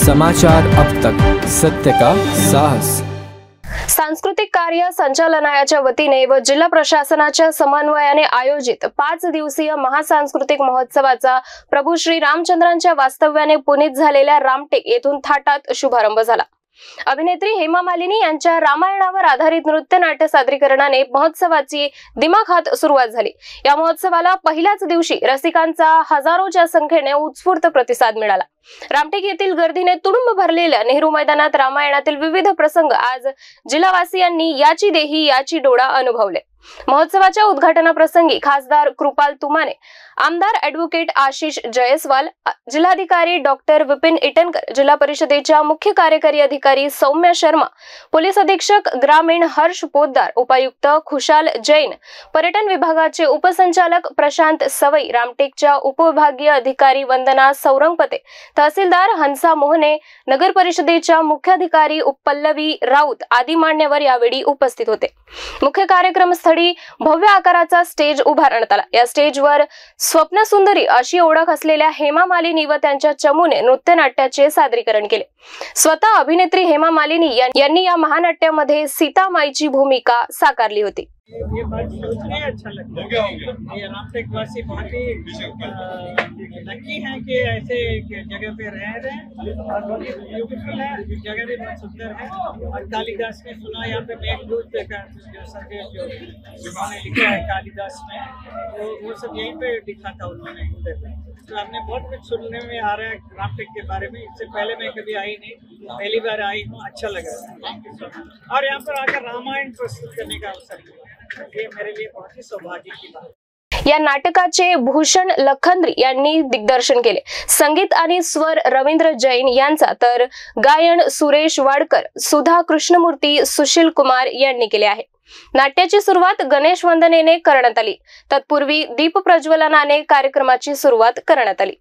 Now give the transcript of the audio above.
समाचार अब तक, सत्य का साहस। सांस्कृतिक कार्य संचालनालयाच्या वतीने व जिल्हा प्रशासनाच्या समन्वयाने आयोजित 5 दिवसीय महासांस्कृतिक महोत्सवाचा प्रभू श्री रामचंद्रांच्या वास्तव्याने पुनीत झालेल्या रामटेक येथून थाटात शुभारंभ झाला। अभिनेत्री हेमा मालिनी यांच्या रामायणावर आधारित नृत्य नाट्य सादरीकरणाने महोत्सवाची दिमाखात सुरुवात झाली। या महोत्सवाला पहिल्याच दिवशी रसिकांचा हजारोच्या संख्येने उत्स्फूर्त प्रतिसाद मिळाला। रामटेक येथील गर्दीने तुडुंब भरलेल्या नेहरू मैदानात रामायणातील विविध प्रसंग आज जिल्हावासियांनी याची देही याची डोळा अनुभवले। महोत्सवाच्या उद्घाटनाप्रसंगी खासदार कृपाल तुमाने, आमदार ॲडव्होकेट आशिष जयस्वाल, जिल्हाधिकारी डॉक्टर विपिन इटनकर, जिल्हा परिषदेच्या मुख्य कार्यकारी अधिकारी सौम्या शर्मा, पोलीस अधीक्षक ग्रामीण हर्ष पोद्दार, उपायुक्त खुशाल जैन, पर्यटन विभागाचे उपसंचालक प्रशांत सवई, रामटेकच्या उपविभागीय अधिकारी वंदना सौरंगपते, तहसीलदार हंसा मोहने, नगर परिषदेच्या मुख्याधिकारी पल्लवी राऊत आदी मान्यवर यावेळी उपस्थित होते। मुख्य कार्यक्रमस्थळी भव्य आकाराचा स्टेज उभारण्यात आला। या स्टेजवर स्वप्नसुंदरी अशी ओळख असलेल्या हेमा मालिनी व त्यांच्या चमूने नृत्यनाट्याचे सादरीकरण केले। स्वतः अभिनेत्री हेमा मालिनी यांनी या महानाट्यामध्ये सीतामाईची भूमिका साकारली होती। ये बात सोचने अच्छा लगता है। ये रामटेक वासी बहुत ही लकी हैं कि ऐसे जगह पे रह रहे हैं और बहुत ही ब्यूटीफुल है। जगह भी बहुत सुंदर है और कालिदास ने सुना यहाँ पे मेघदूत का जो संदेश जो उन्होंने लिखा है कालिदास में, वो सब यहीं पे लिखा था उन्होंने। तो हमने बहुत कुछ सुनने में आ रहा है रामटेक के बारे में। इससे पहले मैं कभी आई नहीं, पहली बार आई हूँ, अच्छा लगा और यहाँ पर आकर रामायण प्रस्तुत करने का अवसर मिला, ये मेरे लिए बहुत ही सौभाग्य की बात है। या नाटकाचे भूषण लखंद्री यांनी दिग्दर्शन केले। संगीत आणि स्वर रवींद्र जैन यांचा तर गायन सुरेश वाडकर, सुधा कृष्णमूर्ती, सुशील कुमार यांनी केले आहे। नाट्याची सुरुवात गणेश वंदनेने करण्यात आली। तत्पूर्वी दीप प्रज्वलनाने कार्यक्रमाची सुरुवात करण्यात आली।